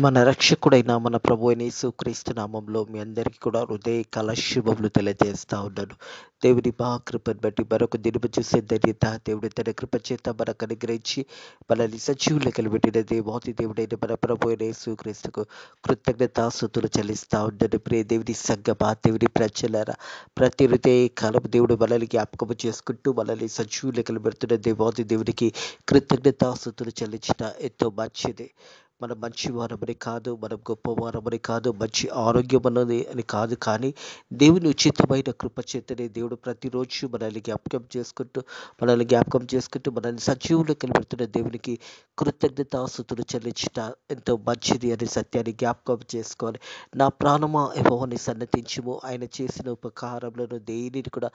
మన రక్షకుడైన మన ప్రభు అయిన యేసుక్రీస్తు నామంలో మీ అందరికీ కూడా హృదయకాల శుభములు తెలియజేస్తా ఉన్నాను. దేవుని మహాకృపను బట్టి మరొక దినము చూసే ధన్యత దేవుడి తన కృప చేత మనకు అనుగ్రహించి మనల్ని సజీవులకలు పెట్టిన దేవాతి దేవుడైన మన ప్రభు అయిన యేసుక్రీస్తుకు కృతజ్ఞతాస్తుతులు చెల్లిస్తా ఉన్నాను. ప్రియ దేవుని సంగమా, దేవుని ప్రజలారా, ప్రతి హృదయకాలం దేవుడు మనల్ని జ్ఞాపకము చేసుకుంటూ మనల్ని సజీవులకలు పెడుతున్న దేవాతి దేవునికి కృతజ్ఞతాస్తుతులు చెల్లించిన ఎంతో మంచిది. మనం మంచివారమని కాదు, మనం గొప్పవారమని కాదు, మంచి ఆరోగ్యం అన్నది అని కాదు, కానీ దేవుని ఉచితమైన కృప చేతనే దేవుడు ప్రతిరోజు మనల్ని జ్ఞాపకం చేసుకుంటూ మనల్ని సజీవులు కనబడుతున్న దేవునికి కృతజ్ఞతాస్తుతులు చెల్లించుట ఎంతో మంచిది అనే సత్యాన్ని జ్ఞాపకం చేసుకోవాలి. నా ప్రాణమా యెహోవాని సన్నతించుము, ఆయన చేసిన ఉపకారములను దేనిని కూడా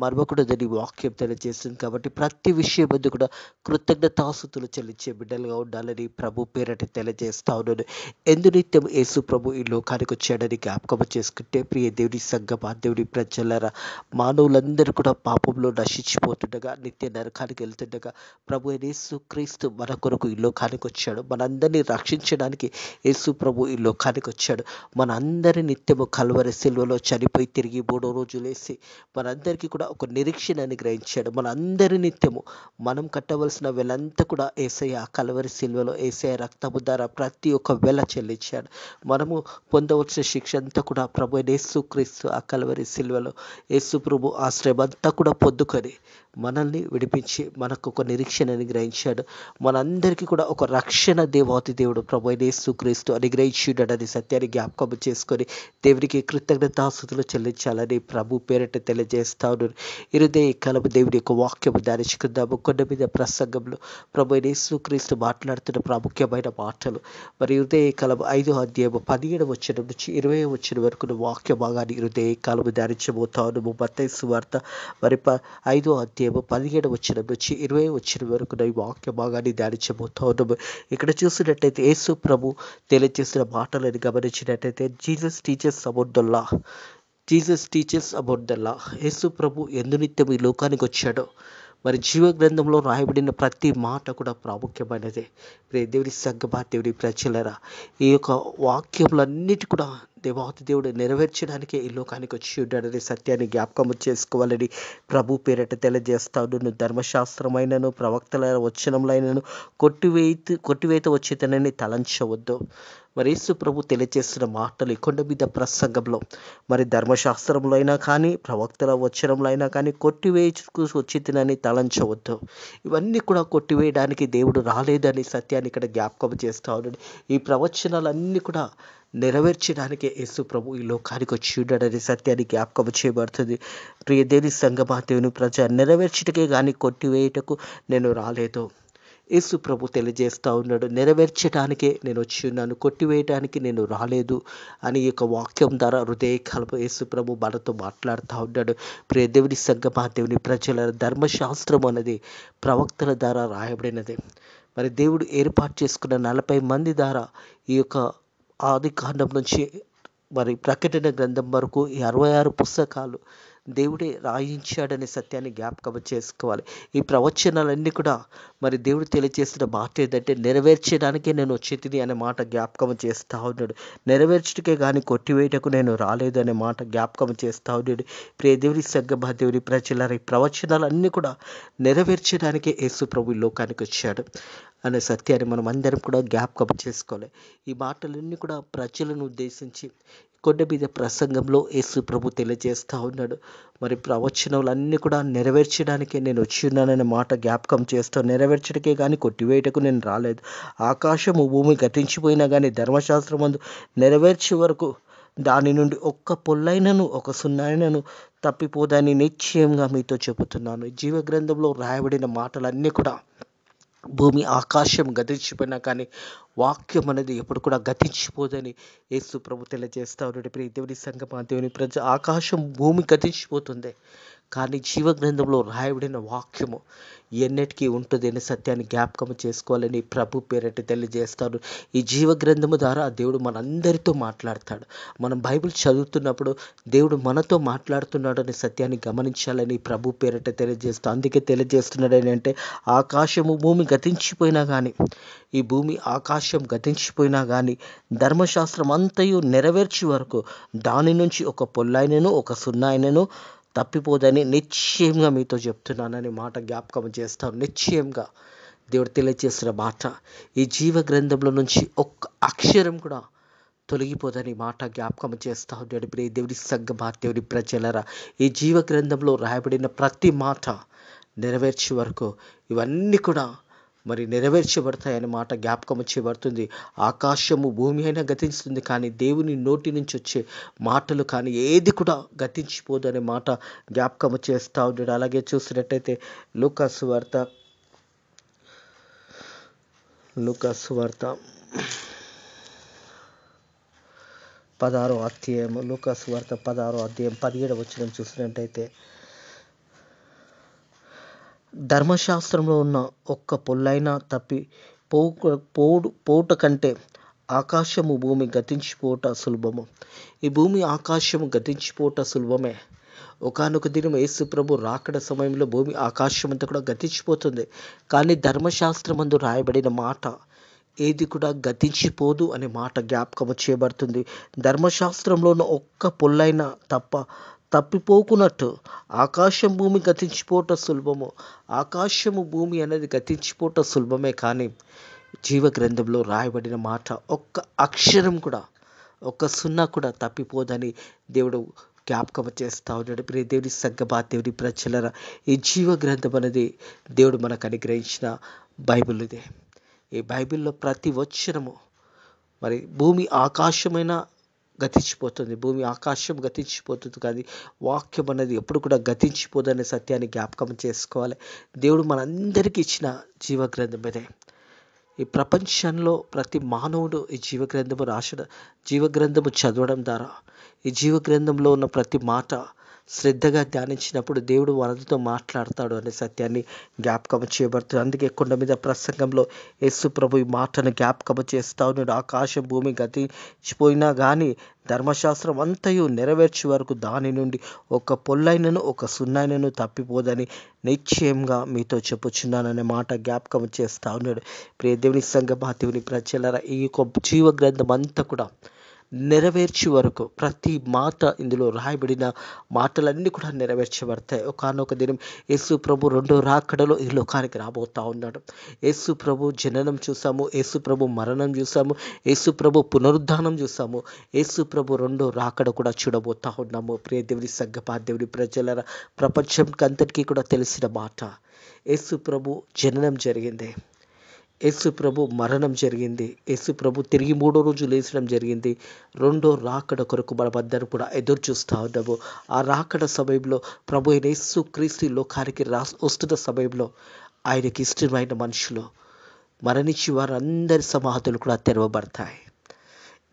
మరవకూడదని వాక్యం తెలియజేస్తుంది. కాబట్టి ప్రతి విషయం ముందు కూడా కృతజ్ఞతాస్తుతులు చెల్లించే బిడ్డలుగా ఉండాలని ప్రభు పేరట తెలియజేస్తా ఉన్నాను. నిత్యం యేసు ప్రభు ఈ లోకానికి వచ్చాడని జ్ఞాపకం చేసుకుంటే, ప్రియ దేవుని సంగమా, దేవుని ప్రజలారా, మానవులందరూ కూడా పాపంలో నశించిపోతుండగా, నిత్య నరకానికి వెళ్తుండగా, ప్రభు అయిన యేసు క్రీస్తు మన కొరకు ఈ లోకానికి వచ్చాడు. మనందరినీ రక్షించడానికి యేసు ప్రభు ఈ లోకానికి వచ్చాడు. మనందరి నిత్యము కల్వరి సిలువలో చనిపోయి తిరిగి 3వ రోజు లేసి మనందరికీ కూడా ఒక నిరీక్షణ అనుగ్రహించాడు. మనందరి నిత్యము మనం కట్టవలసిన వెలంతా కూడా యేసయ్య కల్వరి సిలువలో యేసయ్య రక్తము ద్వారా ప్రతి ఒక్క వెల చెల్లించాడు. మనము పొందవలసిన శిక్ష అంతా కూడా ప్రభు అయిన యేసుక్రీస్తు ఆ కల్వరి సిలువలో యేసు ప్రభు ఆ శ్రమ అంతా కూడా పొందుకొని మనల్ని విడిపించి మనకు ఒక నిరీక్షణ అనుగ్రహించాడు. మనందరికీ కూడా ఒక రక్షణ దేవాతి దేవుడు ప్రభు అయిన యేసుక్రీస్తు అనుగ్రహించుడని సత్యాన్ని జ్ఞాపకం చేసుకొని దేవునికి కృతజ్ఞతాస్తుతులు చెల్లించాలని ప్రభు పేరిట తెలియజేస్తా ఉన్నాను. ఇరుదే కలము దేవుని యొక్క వాక్యము ధ్యానించుకుందాము. కొండ మీద ప్రసంగంలో ప్రభు అయిన యేసుక్రీస్తు మాట్లాడుతున్న ప్రాముఖ్యమైన మాటలు. మరి హృదయ కాలం 5వ అధ్యాయము 17వ వచనం నుంచి 20వ వచనం వరకు వాక్య భాగాన్ని హృదయ కాలము ధ్యానించబోతాను. మత్తయి సువార్త మరి 5వ అధ్యాయము 17వ వచనం నుంచి 20వ వచనం వరకు ఈ వాక్య భాగాన్ని ధ్యానించబోతాను. ఇక్కడ చూసినట్టయితే యేసు ప్రభు తెలియజేసిన మాటలను గమనించినట్టయితే Jesus teachers about the law. Yesu ప్రభు నిత్యం ఈ లోకానికి వచ్చాడో మరి జీవ గ్రంథంలో రాయబడిన ప్రతి మాట కూడా ప్రాముఖ్యమైనదే. దేవుని సంగమా, దేవుని ప్రజలరా, ఈ యొక్క వాక్యములన్నిటి కూడా దేవాతి దేవుడు నెరవేర్చడానికే ఈ లోకానికి వచ్చి ఉన్నాడనే సత్యాన్ని జ్ఞాపకం చేసుకోవాలని ప్రభు పేరట తెలియజేస్తాను. ధర్మశాస్త్రమైనను ప్రవక్తల వచనములైనను కొట్టివేత వచ్చేతనని తలంచవద్దు. మరి యేసు ప్రభు తెలియజేస్తున్న మాటలు ఈ కొండ మీద ప్రసంగంలో మరి ధర్మశాస్త్రంలో అయినా కానీ ప్రవక్తల వచనంలో అయినా కానీ కొట్టివేయకు వచ్చేతనని తలంచవద్దు. ఇవన్నీ కూడా కొట్టివేయడానికి దేవుడు రాలేదని సత్యాన్ని ఇక్కడ జ్ఞాపకం చేస్తా ఉన్నాడు. ఈ ప్రవచనాలన్నీ కూడా నెరవేర్చడానికే యేసు ప్రభు ఈ లోకానికి వచ్చి ఉన్నాడనే సత్యాన్ని జ్ఞాపకం చేయబడుతుంది. ప్రియ దేవుని సంగమా, దేవుని ప్రజ నెరవేర్చుటకే కానీ కొట్టివేయటకు నేను రాలేదు. యేసు ప్రభు తెలియజేస్తూ ఉన్నాడు, నెరవేర్చడానికే నేను వచ్చి ఉన్నాను, కొట్టివేయడానికి నేను రాలేదు అని ఈ యొక్క వాక్యం ద్వారా హృదయకాలపు యేసు ప్రభు మనతో మాట్లాడుతూ ఉన్నాడు. ప్రియ దేవుని సంగమా, దేవుని ప్రజల ధర్మశాస్త్రం అనేది ప్రవక్తల ద్వారా రాయబడినది. మరి దేవుడు ఏర్పాటు చేసుకున్న 40 మంది ద్వారా ఈ యొక్క ఆది కాండం నుంచి మరి ప్రకటన గ్రంథం వరకు ఈ 66 పుస్తకాలు దేవుడే రాయించాడనే సత్యాన్ని జ్ఞాపకం చేసుకోవాలి. ఈ ప్రవచనాలన్నీ కూడా మరి దేవుడు తెలియజేసిన మాట ఏంటంటే, నెరవేర్చడానికే నేను వచ్చేది అనే మాట జ్ఞాపకం చేస్తూ ఉన్నాడు. నెరవేర్చుటకే కానీ కొట్టివేయటకు నేను రాలేదు అనే మాట జ్ఞాపకం చేస్తూ ఉన్నాడు. ప్రియ దేవుని సంగమా, దేవుని ప్రజల ఈ ప్రవచనాలన్నీ కూడా నెరవేర్చడానికే యేసు ప్రభు ఈ లోకానికి వచ్చాడు అనే సత్యాన్ని మనం అందరం కూడా జ్ఞాపకం చేసుకోవాలి. ఈ మాటలన్నీ కూడా ప్రజలను ఉద్దేశించి కొండ మీద ప్రసంగంలో యేసు ప్రభు తెలియజేస్తూ ఉన్నాడు. మరి ప్రవచనాలన్నీ కూడా నెరవేర్చడానికే నేను వచ్చి ఉన్నాననే మాట జ్ఞాపకం చేస్తూ, నెరవేర్చడానికే కానీ కొట్టివేయటకు నేను రాలేదు. ఆకాశము భూమి గతించిపోయినా కానీ ధర్మశాస్త్రమందు నెరవేర్చే వరకు దాని నుండి ఒక్క పొల్లైనను ఒక సున్నైనను తప్పిపోదని నిశ్చయంగా మీతో చెబుతున్నాను. జీవ గ్రంథంలో రాయబడిన మాటలన్నీ కూడా భూమి ఆకాశం గతించిపోయినా కానీ వాక్యం అనేది ఎప్పుడు కూడా గతించిపోదని యేసు ప్రభు తెలియజేస్తా ఉన్నాడు. ప్రియ దేవుని సంగమా, దేవుని ప్రజ ఆకాశం భూమి గతించిపోతుంది కానీ జీవ గ్రంథంలో రాయబడిన వాక్యము ఎన్నటికీ ఉంటుంది అనే సత్యాన్ని జ్ఞాపకం చేసుకోవాలని ప్రభు పేరట తెలియజేస్తాను. ఈ జీవ గ్రంథము ద్వారా దేవుడు మనందరితో మాట్లాడతాడు. మనం బైబిల్ చదువుతున్నప్పుడు దేవుడు మనతో మాట్లాడుతున్నాడు అనే సత్యాన్ని గమనించాలని ప్రభు పేరట తెలియజేస్తాను. అందుకే తెలియజేస్తున్నాడు ఏంటంటే, ఆకాశము భూమి గతించిపోయినా కానీ, ఈ భూమి ఆకాశం గతించిపోయినా కానీ ధర్మశాస్త్రం అంతయు నెరవేర్చే వరకు దాని నుంచి ఒక పొల్లైనను ఒక సున్నాయినను తప్పిపోదని నిశ్చయంగా మీతో చెప్తున్నానని మాట జ్ఞాపకం చేస్తాను. నిశ్చయంగా దేవుడు తెలియజేసిన మాట, ఈ జీవ గ్రంథంలో నుంచి ఒక్క అక్షరం కూడా తొలగిపోదని మాట జ్ఞాపకం చేస్తా ఉన్నాడు. దేవుడి సంగమా, దేవుడి ప్రజలరా, ఈ జీవ గ్రంథంలో రాయబడిన ప్రతి మాట నెరవేర్చే వరకు ఇవన్నీ కూడా మరి నెరవేర్చబడతాయని మాట జ్ఞాపకం చేయబడుతుంది. ఆకాశము భూమి అయినా గతిస్తుంది, కానీ దేవుని నోటి నుంచి వచ్చే మాటలు కానీ ఏది కూడా గతించిపోదు అనే మాట జ్ఞాపకం చేస్తూ ఉన్నాడు. అలాగే చూసినట్టయితే లూకాసు వార్త 16వ అధ్యాయం, లూకాసు వార్త 16వ అధ్యాయం 17వ వచనం చూసినట్టయితే, ధర్మశాస్త్రంలో ఉన్న ఒక్క పొల్లైనా తప్పి పోవుట కంటే ఆకాశము భూమి గతించిపోవట సులభము. ఈ భూమి ఆకాశము గతించిపోవట సులభమే. ఒకానొక దినం యేసు ప్రభు రాకడ సమయంలో భూమి ఆకాశం అంతా కూడా గతించిపోతుంది. కానీ ధర్మశాస్త్రమందు రాయబడిన మాట ఏది కూడా గతించిపోదు అనే మాట జ్ఞాపకం చేయబడుతుంది. ధర్మశాస్త్రంలో ఉన్న ఒక్క పొల్లైనా తప్పిపోకున్నట్టు ఆకాశం భూమి గతించిపోవట సులభము. ఆకాశము భూమి అనేది గతించిపోవట సులభమే, కానీ జీవ గ్రంథంలో రాయబడిన మాట ఒక్క అక్షరం కూడా, ఒక్క సున్నా కూడా తప్పిపోదని దేవుడు జ్ఞాపకం చేస్తూ ఉన్నాడు. దేవుడి సంగమా, దేవుడి ప్రజలరా, ఈ జీవ గ్రంథం అనేది దేవుడు మనకు అనుగ్రహించిన బైబిల్ ఇదే. ఈ బైబిల్లో ప్రతి వచనము, మరి భూమి ఆకాశమైన గతించిపోతుంది, భూమి ఆకాశం గతించిపోతుంది, కానీ వాక్యం అనేది ఎప్పుడు కూడా గతించిపోదనే సత్యాన్ని జ్ఞాపకం చేసుకోవాలి. దేవుడు మనందరికీ ఇచ్చిన జీవ గ్రంథం ఇదే. ఈ ప్రపంచంలో ప్రతి మానవుడు ఈ జీవ గ్రంథము చదవడం ద్వారా, ఈ జీవ గ్రంథంలో ఉన్న ప్రతి మాట శ్రద్ధగా ధ్యానించినప్పుడు దేవుడు మనతో మాట్లాడతాడు అనే సత్యాన్ని జ్ఞాపకం చేయబడుతుంది. అందుకే కొండ మీద ప్రసంగంలో యేసు ప్రభు ఈ మాటను జ్ఞాపకం చేస్తా ఉన్నాడు. ఆకాశం భూమి గతించిపోయినా కానీ ధర్మశాస్త్రం అంతయు నెరవేర్చే వరకు దాని నుండి ఒక పొల్లైనను ఒక సున్నాయినను తప్పిపోదని నిశ్చయంగా మీతో చెప్పుచున్నాననే మాట జ్ఞాపకం చేస్తా ఉన్నాడు. దేవుని సంగమా, దేవుని ప్రజలరా, ఈ యొక్క జీవ గ్రంథం అంతా కూడా నెరవేర్చే వరకు ప్రతి మాట, ఇందులో రాయబడిన మాటలన్నీ కూడా నెరవేర్చబడతాయి. ఒకానొక దినం యేసు ప్రభు రెండో రాకడలో ఈ లోకానికి రాబోతా ఉన్నాడు. యేసు ప్రభు జననం చూసాము, యేసు ప్రభు మరణం చూసాము, యేసు ప్రభు పునరుద్ధానం చూసాము, యేసు ప్రభు రెండో రాకడ కూడా చూడబోతా ఉన్నాము. దేవుడి సంగమా, దేవుడి ప్రజలరా, ప్రపంచంకి అంతటికీ కూడా తెలిసిన మాట, యేసు ప్రభు జననం జరిగింది, యేసు ప్రభు మరణం జరిగింది, యేసు ప్రభు తిరిగి 3వ రోజు లేచడం జరిగింది. రెండో రాకడ కొరకు మనమందరం కూడా ఎదురు చూస్తూ ఉన్నాము. ఆ రాకడ సమయంలో ప్రభు అయిన యేసు క్రీస్తు లోకానికి వస్తున్న సమయంలో ఆయనకి ఇష్టమైన మనుషులు మరణించి వారందరి సమాధులు కూడా తెరవబడతాయి.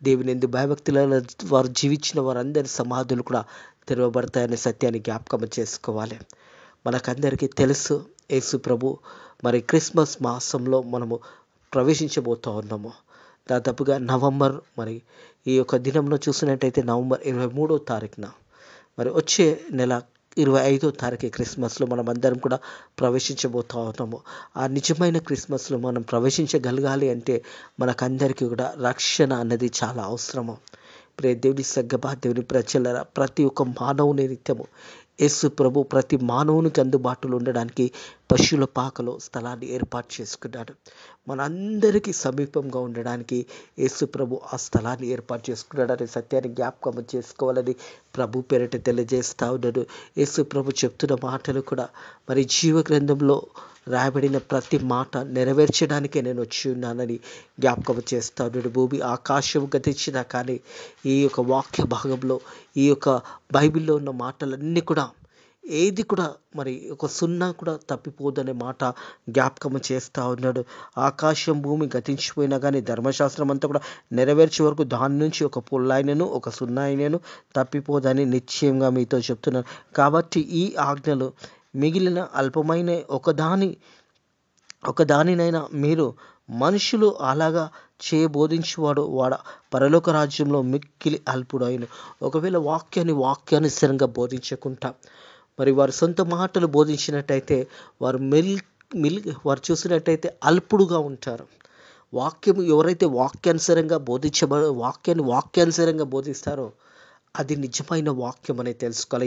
దేవుని యందు భయభక్తుల వారు జీవించిన వారందరి సమాధులు కూడా తెరవబడతాయనే సత్యాన్ని జ్ఞాపకం చేసుకోవాలి. మనకందరికీ తెలుసు, యేసు ప్రభు మరి క్రిస్మస్ మాసంలో మనము ప్రవేశించబోతూ ఉన్నాము. దాదాపుగా నవంబర్, మరి ఈ యొక్క దినంలో చూసినట్టయితే నవంబర్ 23వ తారీఖున, మరి వచ్చే నెల 25వ తారీఖు క్రిస్మస్లో మనం అందరం కూడా ప్రవేశించబోతూ ఉన్నాము. ఆ నిజమైన క్రిస్మస్లో మనం ప్రవేశించగలగాలి అంటే మనకందరికీ కూడా రక్షణ అన్నది చాలా అవసరము. దేవుడి సంగమా, దేవుని ప్రజలరా, ప్రతి ఒక్క మానవుని నిత్యము యేసు ప్రభు ప్రతి మానవునికి అందుబాటులో ఉండడానికి పశువుల పాకలో స్థలాన్ని ఏర్పాటు చేసుకున్నాడు. మనందరికీ సమీపంగా ఉండడానికి యేసు ప్రభు ఆ స్థలాన్ని ఏర్పాటు చేసుకున్నాడు అనే సత్యాన్ని జ్ఞాపకం చేసుకోవాలని ప్రభు పేరిట తెలియజేస్తా ఉన్నాడు. యేసు ప్రభు చెప్తున్న మాటలు కూడా మరి జీవ గ్రంథంలో రాయబడిన ప్రతి మాట నెరవేర్చడానికే నేను వచ్చి ఉన్నానని జ్ఞాపకం చేస్తా ఉన్నాడు. భూమి ఆకాశం గతించినా కానీ ఈ యొక్క వాక్య భాగంలో, ఈ యొక్క బైబిల్లో ఉన్న మాటలన్నీ కూడా ఏది కూడా మరి ఒక సున్నా కూడా తప్పిపోదనే మాట జ్ఞాపకం చేస్తూ ఉన్నాడు. ఆకాశం భూమి గతించిపోయినా కానీ ధర్మశాస్త్రం అంతా కూడా నెరవేర్చే వరకు దాని నుంచి ఒక పుల్లైనను ఒక సున్నా అయినను తప్పిపోదని నిశ్చయంగా మీతో చెప్తున్నాను. కాబట్టి ఈ ఆజ్ఞలు మిగిలిన అల్పమైన ఒకదానినైనా మీరు మనుషులు అలాగా చేయబోధించువాడు వాడ పరలోక రాజ్యంలో మిక్కిలి అల్పుడైన. ఒకవేళ వాక్యానుసారంగా బోధించకుండా మరి వారి సొంత మాటలు బోధించినట్టయితే వారు చూసినట్టయితే అల్పుడుగా ఉంటారు. ఎవరైతే వాక్యానుసారంగా బోధిస్తారో అది నిజమైన వాక్యం అనేది తెలుసుకోవాలి.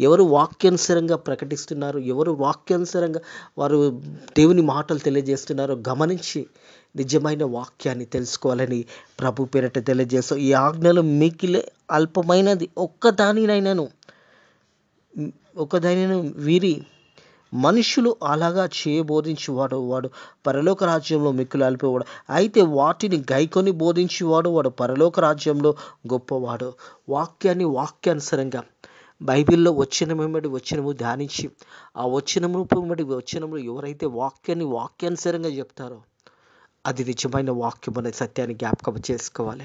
ఎవరు వాక్యానుసారంగా ప్రకటిస్తున్నారు, ఎవరు వాక్యానుసారంగా వారు దేవుని మాటలు తెలియజేస్తున్నారో గమనించి నిజమైన వాక్యాన్ని తెలుసుకోవాలని ప్రభు పేరట తెలియజేస్తాం. ఈ ఆజ్ఞలు మిగిలి అల్పమైనది ఒకదానినైనను వీరి మనుషులు అలాగా వాడు పరలోక రాజ్యంలో మిక్కులు అల్పేవాడు. అయితే వాటిని గైకొని వాడు పరలోక రాజ్యంలో గొప్పవాడు. వాక్యానుసారంగా బైబిల్లో వచనము ధ్యానించి ఆ వచనములు ఎవరైతే వాక్యానుసారంగా చెప్తారో అది నిజమైన వాక్యం అనే సత్యాన్ని జ్ఞాపకం చేసుకోవాలి.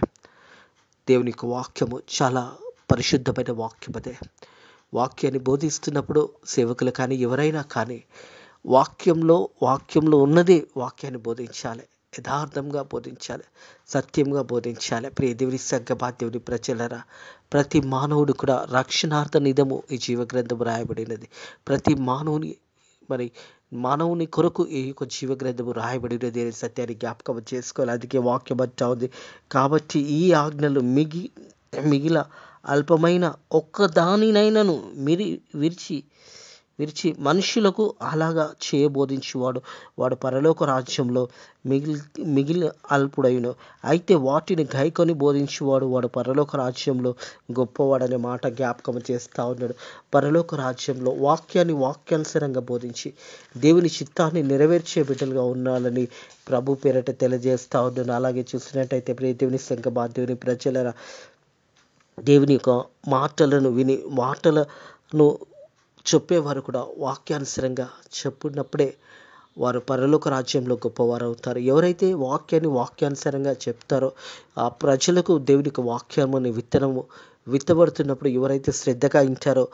దేవుని యొక్క వాక్యము చాలా పరిశుద్ధమైన వాక్యం. అదే వాక్యాన్ని బోధిస్తున్నప్పుడు సేవకులు కానీ ఎవరైనా కానీ వాక్యంలో ఉన్నదే వాక్యాన్ని బోధించాలి, యథార్థంగా బోధించాలి, సత్యంగా బోధించాలి. ప్రియ దేవుని సంగమా, దేవుని ప్రజలరా, ప్రతి మానవుడు కూడా రక్షణార్థ నిధము ఈ జీవగ్రంథం రాయబడినది. ప్రతి మానవుని కొరకు ఈ యొక్క జీవగ్రంథము రాయబడినది అనే సత్యాన్ని జ్ఞాపకం చేసుకోవాలి. అందుకే వాక్యం అంటా ఉంది, కాబట్టి ఈ ఆజ్ఞలు మిగిల అల్పమైన ఒక్కదానినైనను విరిచి మనుషులకు అలాగా చేయబోధించువాడు వాడు పరలోక రాజ్యంలో మిగిలి అల్పుడైన. అయితే వాటిని గైకొని వాడు పరలోక రాజ్యంలో గొప్పవాడనే మాట జ్ఞాపకం చేస్తూ ఉన్నాడు. పరలోక రాజ్యంలో వాక్యానుసారంగా బోధించి దేవుని చిత్తాన్ని నెరవేర్చే బిడ్డలుగా ఉండాలని ప్రభు పేరట తెలియజేస్తూ ఉన్నాను. అలాగే చూసినట్టయితే ప్రియ దేవుని సంగమా, దేవుని ప్రజలరా, దేవుని యొక్క మాటలను చెప్పేవారు కూడా వాక్యానుసారంగా చెప్పినప్పుడే వారు పరలోక రాజ్యంలో గొప్పవారు అవుతారు. ఎవరైతే వాక్యానుసారంగా చెప్తారో ఆ ప్రజలకు దేవునికి వాక్యమని విత్తబడుతున్నప్పుడు ఎవరైతే శ్రద్ధగా వింటారో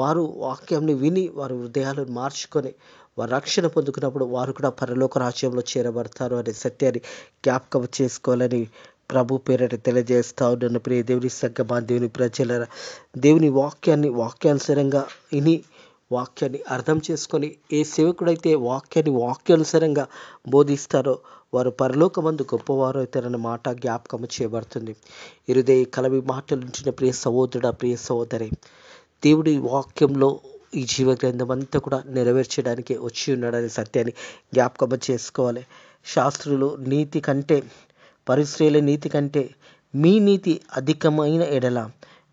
వారు వాక్యాన్ని విని వారి హృదయాలను మార్చుకొని వారు రక్షణ పొందుకున్నప్పుడు వారు కూడా పరలోక రాజ్యంలో చేరబడతారు అనే సత్యాన్ని జ్ఞాపకం చేసుకోవాలని ప్రభు పేరట తెలియజేస్తా ఉన్నాను. ప్రియ దేవుని సంగమా, దేవుని ప్రజలరా, దేవుని వాక్యానుసారంగా విని వాక్యాన్ని అర్థం చేసుకొని ఏ సేవకుడైతే వాక్యానుసారంగా బోధిస్తారో వారు పరలోకమందు గొప్పవారు అవుతారన్న మాట జ్ఞాపకం చేయబడుతుంది. హృదయ కలవి మాటలు ఉంచిన ప్రియ సహోదరుడా, ప్రియ సహోదరి, దేవుడి వాక్యంలో ఈ జీవగ్రంథం అంతా కూడా నెరవేర్చడానికి వచ్చి ఉన్నాడనే సత్యాన్ని జ్ఞాపకం చేసుకోవాలి. శాస్త్రులు నీతి కంటే పరిశ్రమ నీతి కంటే మీ నీతి అధికమైన ఎడల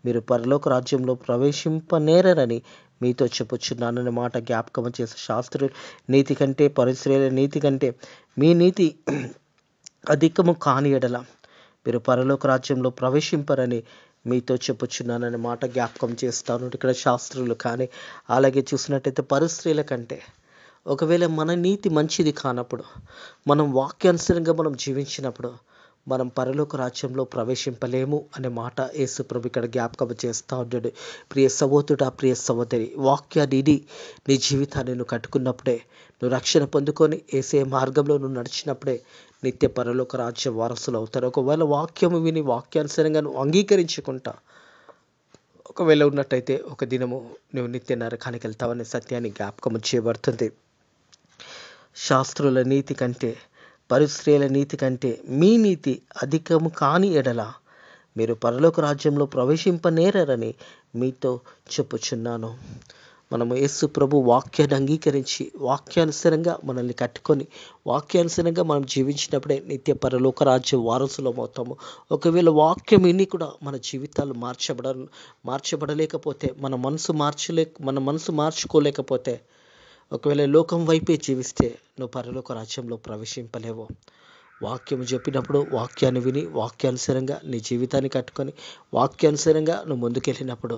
మీరు పరలోక రాజ్యంలో ప్రవేశింపనేరని మీతో చెప్పుచున్నానన్న మాట జ్ఞాపకం చేసి, శాస్త్రుల నీతి కంటే పరిశ్రమ నీతి కంటే మీ నీతి అధికము కాని ఎడల మీరు పరలోక రాజ్యంలో ప్రవేశింపరని మీతో చెప్పుచున్నానన్న మాట జ్ఞాపకం చేస్తాను. ఇక్కడ శాస్త్రులు కానీ అలాగే చూసినట్టయితే పరిశ్రమల కంటే ఒకవేళ మన నీతి మంచిది కానప్పుడు, మనం వాక్యానుసారంగా జీవించినప్పుడు మనం పరలోక రాజ్యంలో ప్రవేశింపలేము అనే మాట యేసు ప్రభు ఇక్కడ జ్ఞాపకం చేస్తూ ఉన్నాడు. ప్రియ సహోదరుడా, ప్రియ సహోదరి, వాక్యాన్ని నీ జీవితాన్ని నువ్వు కట్టుకున్నప్పుడే, నువ్వు రక్షణ పొందుకొని యేసే మార్గంలో నువ్వు నడిచినప్పుడే నిత్య పరలోక రాజ్య వారసులు అవుతారు. ఒకవేళ వాక్యము విని వాక్యానుసారంగా నువ్వు అంగీకరించుకుంటా ఒకవేళ ఉన్నట్టయితే ఒక దినము నువ్వు నిత్య నరకానికి వెళ్తావనే సత్యాన్ని జ్ఞాపకం చేయబడుతుంది. శాస్త్రుల నీతి కంటే పరిశ్రమల నీతి కంటే మీ నీతి అధికము కాని ఎడల మీరు పరలోక రాజ్యంలో ప్రవేశింపనేరని మీతో చెప్పుచున్నాను. మనము యేసు ప్రభు వాక్యాన్ని అంగీకరించి వాక్యానుసారంగా మనల్ని కట్టుకొని వాక్యానుసారంగా మనం జీవించినప్పుడే నిత్య పరలోక రాజ్య వారసులం అవుతాము. ఒకవేళ వాక్యం విని కూడా మన జీవితాలు మార్చబడలేకపోతే, మన మనసు మార్చుకోలేకపోతే, ఒకవేళ లోకం వైపే జీవిస్తే నువ్వు పరలోక రాజ్యంలో ప్రవేశింపలేవు. వాక్యం చెప్పినప్పుడు వాక్యాన్ని విని వాక్యానుసారంగా నీ జీవితాన్ని కట్టుకొని వాక్యానుసారంగా నువ్వు ముందుకెళ్ళినప్పుడు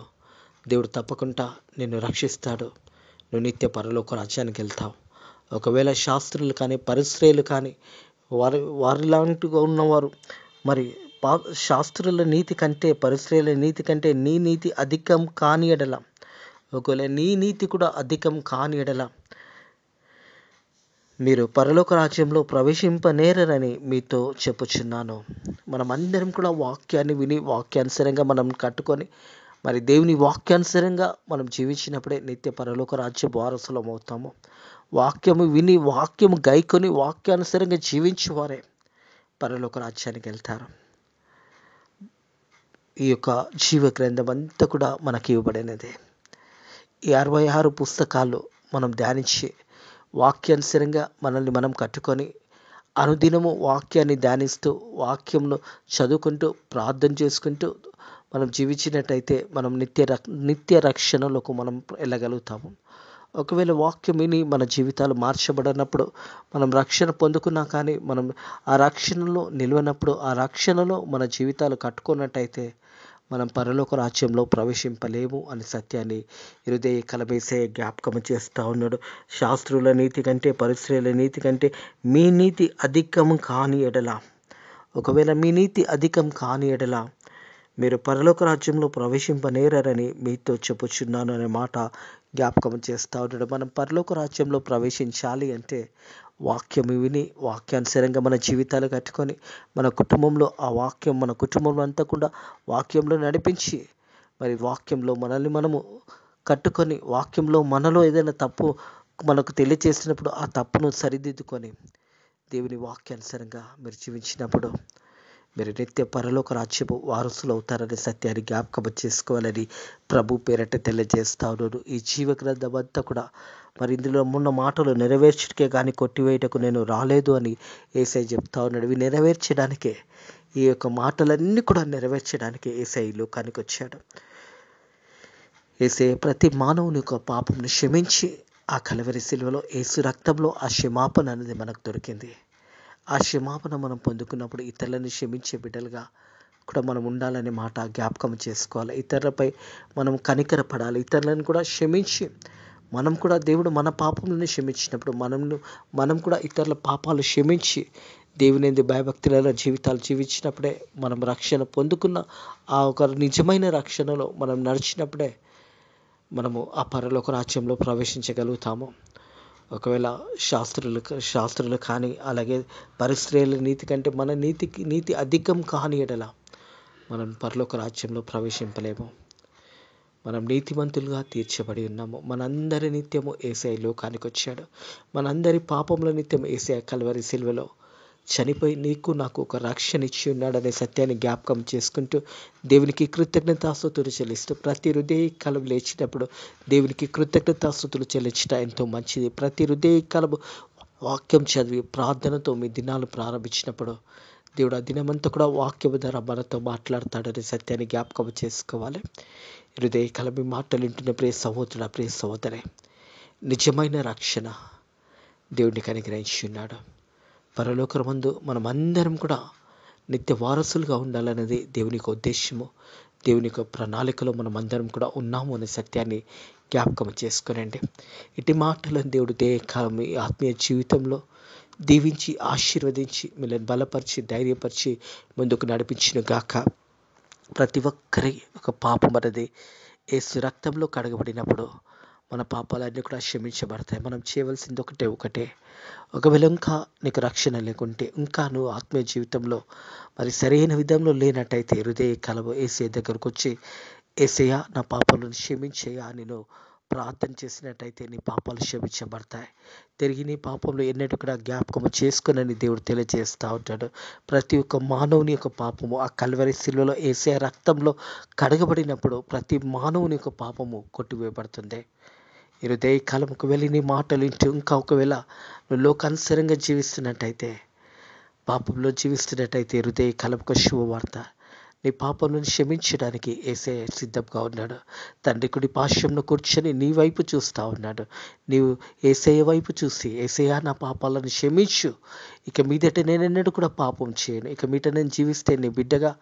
దేవుడు తప్పకుండా నిన్ను రక్షిస్తాడు. నువ్వు నిత్య పరలోక రాజ్యానికి వెళ్తావు. ఒకవేళ శాస్త్రులు కానీ పరిశ్రయులు కానీ వారిలాంటిగా ఉన్నవారు మరి శాస్త్రుల నీతి కంటే పరిశ్రయుల నీతి కంటే నీ నీతి అధికం కాని ఎడల, ఒకవేళ నీ నీతి కూడా అధికం కాని ఎడల మీరు పరలోక రాజ్యంలో ప్రవేశింపనేరని మీతో చెప్పుచున్నాను. మనం అందరం కూడా వాక్యాన్ని విని వాక్యానుసారంగా మనం కట్టుకొని మరి దేవుని వాక్యానుసారంగా మనం జీవించినప్పుడే నిత్య పరలోక రాజ్య వారసులం అవుతాము. వాక్యము విని వాక్యము గైకొని వాక్యానుసారంగా జీవించేవారే పరలోక రాజ్యానికి వెళ్తారు. ఈ యొక్క జీవ గ్రంథం అంతా కూడా మనకి ఇవ్వబడినదే. ఈ 66 పుస్తకాలు మనం ధ్యానించి వాక్యానుసారంగా మనల్ని మనం కట్టుకొని అనుదినము వాక్యాన్ని ధ్యానిస్తూ వాక్యంను చదువుకుంటూ ప్రార్థన చేసుకుంటూ మనం జీవించినట్టయితే మనం నిత్య రక్షణలోకి మనం వెళ్ళగలుగుతాము. ఒకవేళ వాక్యం విని మన జీవితాలు మార్చబడినప్పుడు, మనం రక్షణ పొందుకున్నా కానీ మనం ఆ రక్షణలో నిలవనప్పుడు, ఆ రక్షణలో మన జీవితాలు కట్టుకున్నట్టయితే మనం పరలోక రాజ్యంలో ప్రవేశింపలేము అనే సత్యాన్ని హృదయ కలబేసే జ్ఞాపకం చేస్తూ ఉన్నాడు. శాస్త్రుల నీతి కంటే పరిశ్రయుల నీతి కంటే మీ నీతి అధికం కాని ఎడల, ఒకవేళ మీ నీతి అధికం కాని ఎడల మీరు పరలోక రాజ్యంలో ప్రవేశింపనేరని మీతో చెప్పుచున్నాను అనే మాట జ్ఞాపకం చేస్తూ ఉన్నాడు. మనం పరలోక రాజ్యంలో ప్రవేశించాలి అంటే వాక్యం విని వాక్యానుసారంగా మన జీవితాలు కట్టుకొని మన కుటుంబంలో ఆ వాక్యం మన కుటుంబంలో అంతా కూడా వాక్యంలో నడిపించి మరి వాక్యంలో మనల్ని మనము కట్టుకొని వాక్యంలో మనలో ఏదైనా తప్పు మనకు తెలియచేసినప్పుడు ఆ తప్పును సరిదిద్దుకొని దేవుని వాక్యానుసారంగా మీరు జీవించినప్పుడు మీరు నిత్య పరలోక రాజ్యపు వారసులు అవుతారనే సత్యాన్ని జ్ఞాపకం చేసుకోవాలని ప్రభు పేరట తెలియజేస్తా ఉన్నాడు. ఈ జీవ గ్రంథం అంతా కూడా మరి ఇందులో ఉన్న మాటలు నెరవేర్చడానికే కానీ కొట్టివేయటకు నేను రాలేదు అని యేసయ్య చెప్తా ఉన్నాడు. ఇవి నెరవేర్చడానికే, ఈ యొక్క మాటలన్నీ కూడా నెరవేర్చడానికే యేసయ్య లోకానికి వచ్చాడు. యేసయ్య ప్రతి మానవుని యొక్క పాపంను క్షమించి ఆ కలవరి శిలువలో యేసు రక్తంలో ఆ క్షమాపణ అనేది మనకు దొరికింది. ఆ క్షమాపణ మనం పొందుకున్నప్పుడు ఇతరులను క్షమించే బిడ్డలుగా కూడా మనం ఉండాలనే మాట జ్ఞాపకం చేసుకోవాలి. ఇతరులపై మనం కనికరపడాలి. ఇతరులను కూడా క్షమించి మనం కూడా దేవుడు మన పాపములను క్షమించినప్పుడు మనం కూడా ఇతరుల పాపాలు క్షమించి దేవుని యందు భయభక్తుల జీవితాలు జీవించినప్పుడే మనం రక్షణ పొందుకున్న ఆ ఒక నిజమైన రక్షణలో మనం నడిచినప్పుడే మనము ఆ పరలోక రాజ్యంలో ప్రవేశించగలుగుతాము. ఒకవేళ శాస్త్రులు కానీ అలాగే పరిశ్రయుల నీతి కంటే మన నీతి అధికం కాని ఎడల మనం పరలోక రాజ్యంలో ప్రవేశింపలేము. మనం నీతిమంతులుగా తీర్చబడి ఉన్నాము. మనందరి నిత్యము యేసయ్య లోకానికి వచ్చాడు. మనందరి పాపముల నిత్యం యేసయ్య కల్వరి సిలువలో చనిపోయి నీకు నాకు ఒక రక్షణ ఇచ్చి ఉన్నాడనే సత్యాన్ని జ్ఞాపకం చేసుకుంటూ దేవునికి కృతజ్ఞతాస్తుతులు చెల్లిస్తూ ప్రతి హృదయ కాలం లేచినప్పుడు దేవునికి కృతజ్ఞతాస్తుతులు చెల్లించడం ఎంతో మంచిది. ప్రతి హృదయ కాలం వాక్యం చదివి ప్రార్థనతో మీ దినాలు ప్రారంభించినప్పుడు దేవుడు ఆ దినమంతా కూడా వాక్యం ద్వారా మనతో మాట్లాడతాడనే సత్యాన్ని జ్ఞాపకం చేసుకోవాలి. హృదయ కాలం మీ మాటలు వింటున్న ప్రియ సహోదరుడా, ప్రియ సహోదరే, నిజమైన రక్షణ దేవుడికి అనుగ్రహించి ఉన్నాడు. పరలోకమందు మనం అందరం కూడా నిత్య వారసులుగా ఉండాలనేది దేవుని యొక్క ఉద్దేశము. దేవుని యొక్క ప్రణాళికలో మనం అందరం కూడా ఉన్నాము అనే సత్యాన్ని జ్ఞాపకం చేసుకునండి. ఇటు మాటలను దేవుడు దేహకాలం మీ ఆత్మీయ జీవితంలో దీవించి ఆశీర్వదించి మిమ్మల్ని బలపరిచి ధైర్యపరిచి ముందుకు నడిపించిన గాక. ప్రతి ఒక్కరి ఒక పాపం అనేది యేసు రక్తంలో కడగబడినప్పుడు మన పాపాలన్నీ కూడా క్షమించబడతాయి. మనం చేయవలసింది ఒకటే. ఒకవేళ ఇంకా నీకు రక్షణ లేకుంటే, ఇంకా నువ్వు ఆత్మీయ జీవితంలో మరి సరైన విధంలో లేనట్టయితే హృదయ కలవ యేసయ్య దగ్గరకు వచ్చి, యేసయ్య నా పాపాలను క్షమించయ్యా నేను ప్రార్థన చేసినట్టయితే నీ పాపాలు క్షమించబడతాయి. తిరిగి నీ పాపంలో ఎన్నడూ కూడా జ్ఞాపకం చేసుకునని దేవుడు తెలియజేస్తూ ఉంటాడు. ప్రతి ఒక్క మానవుని యొక్క పాపము ఆ కల్వరి శిలువలో యేసయ్య రక్తంలో కడగబడినప్పుడు ప్రతి మానవుని యొక్క పాపము కొట్టివేయబడుతుంది. ఈ హృదయ కాలం ఒకవేళ నీ మాటలు వింటూ ఇంకా ఒకవేళ నువ్వు లోకానుసారంగా జీవిస్తున్నట్టయితే, పాపంలో జీవిస్తున్నట్టయితే హృదయ కాలం ఒక శుభవార్త. నీ పాపములను క్షమించడానికి యేసయ్య సిద్ధంగా ఉన్నాడు. తండ్రి కుడి పార్శ్వంలో కూర్చొని నీ వైపు చూస్తూ ఉన్నాడు. నీవు యేసయ్య వైపు చూసి, యేసయ్య నా పాపాలను క్షమించు, ఇక మీదట నేనెన్నడూ కూడా పాపం చేయను, ఇక మీదట నేను జీవిస్తే నీ బిడ్డగా,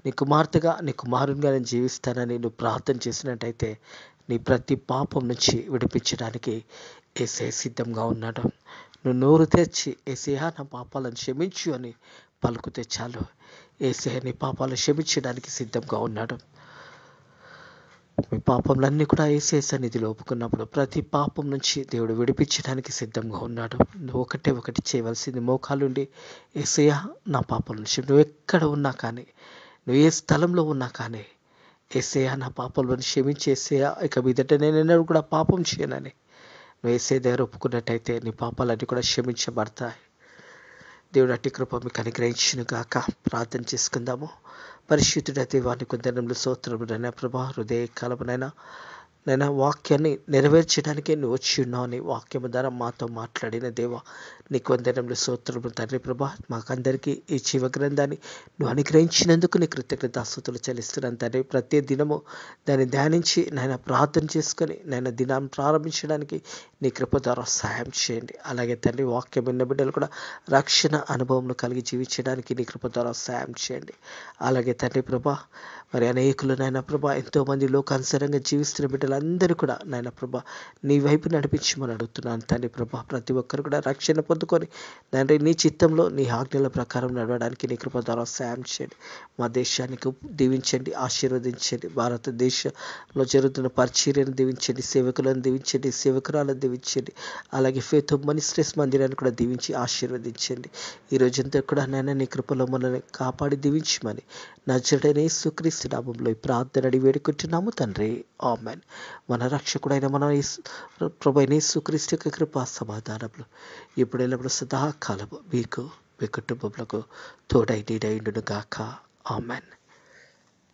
నీ కుమార్తెగా, నీ కుమారునిగా నేను జీవిస్తానని నువ్వు ప్రార్థన చేసినట్టయితే నీ ప్రతి పాపం నుంచి విడిపించడానికి యేసయ్య సిద్ధంగా ఉన్నాడు. నువ్వు నోరు తెచ్చి యేసయ్య నా పాపాలను క్షమించు అని పలుకుతే చాలు, యేసయ్య నీ పాపాలను క్షమించడానికి సిద్ధంగా ఉన్నాడు. మీ పాపములన్నీ కూడా యేసయ్య సన్నిధిలో ఒప్పుకున్నప్పుడు ప్రతి పాపం నుంచి దేవుడు విడిపించడానికి సిద్ధంగా ఉన్నాడు. నువ్వు ఒకటి చేయవలసింది, మోకాలుండి యేసయ్య నా పాపాలను నువ్వు ఎక్కడ ఉన్నా కానీ, నువ్వు ఏ స్థలంలో ఉన్నా కానీ, యేసయ్య నా పాపాలను క్షమించి, యేసయ్య ఇక మీదట నేను ఎన్నడూ కూడా పాపం చేయనని నువ్వు యేసయ్య దగ్గర ఒప్పుకున్నట్టయితే నీ పాపాలన్నీ కూడా క్షమించబడతాయి. దేవుడు అట్టి కృప మీకు అనుగ్రహించును గాక. ప్రార్థన చేసుకుందాము. పరిశుద్ధుడ దేవాన్ని కొందరంలో స్తోత్రములైనా ప్రభా, హృదయ కాలమునైనా నైనా వాక్యాన్ని నెరవేర్చడానికే నువ్వు వచ్చి ఉన్నావు అని వాక్యము ద్వారా మాతో మాట్లాడిన దేవా, నీకు వందనములు స్తోత్రములు తండ్రి ప్రభా. మాకందరికీ ఈ జీవ గ్రంథాన్ని నువ్వు అనుగ్రహించినందుకు నీ కృతజ్ఞతాస్తుతులు చెల్లిస్తున్నాను తండ్రి. ప్రతి దినము దాన్ని ధ్యానించి నాయన ప్రార్థన చేసుకొని నాయన దినాన్ని ప్రారంభించడానికి నీ కృప ద్వారా సహాయం చేయండి. అలాగే తండ్రి వాక్యం విన్న బిడ్డలు కూడా రక్షణ అనుభవం కలిగి జీవించడానికి నీ కృప ద్వారా సహాయం చేయండి. అలాగే తండ్రి ప్రభా, మరి అనేకులు నాయన ప్రభా, ఎంతోమంది లోకానుసారంగా జీవిస్తున్న బిడ్డలందరూ కూడా నాయన ప్రభా నీ వైపు నడిపించమని అడుగుతున్నాను తండ్రి ప్రభా. ప్రతి ఒక్కరు కూడా రక్షణ పొందుకొని తండ్రి నీ చిత్తంలో నీ ఆజ్ఞల ప్రకారం నడవడానికి నీ కృప ద్వారా సాయం చేయండి. మా దేశానికి దీవించండి, ఆశీర్వదించండి. భారతదేశంలో జరుగుతున్న పరిచర్యను దీవించండి, సేవకులను దీవించండి, సేవకురాలను దీవించండి. అలాగే ఫేత్ మినిస్ట్రీస్ మందిరాన్ని కూడా దీవించి ఆశీర్వదించండి. ఈ రోజంతా కూడా నాయన నీ కృపలో మనల్ని కాపాడి దీవించమని నజరేయుడైన యేసుక్రీస్తు నామములో ఈ ప్రార్థన అడిగి వేడుకుంటున్నాము తండ్రి. ఆమేన్. మన రక్షకుడైన మన ప్రభువైన యేసుక్రీస్తు యొక్క కృపా సమాధానములు ఇప్పుడు ఎల్లప్పుడూ సదాకాలము మీకు మీ కుటుంబములకు తోడై నీడై ఉండును గాక. ఆమేన్.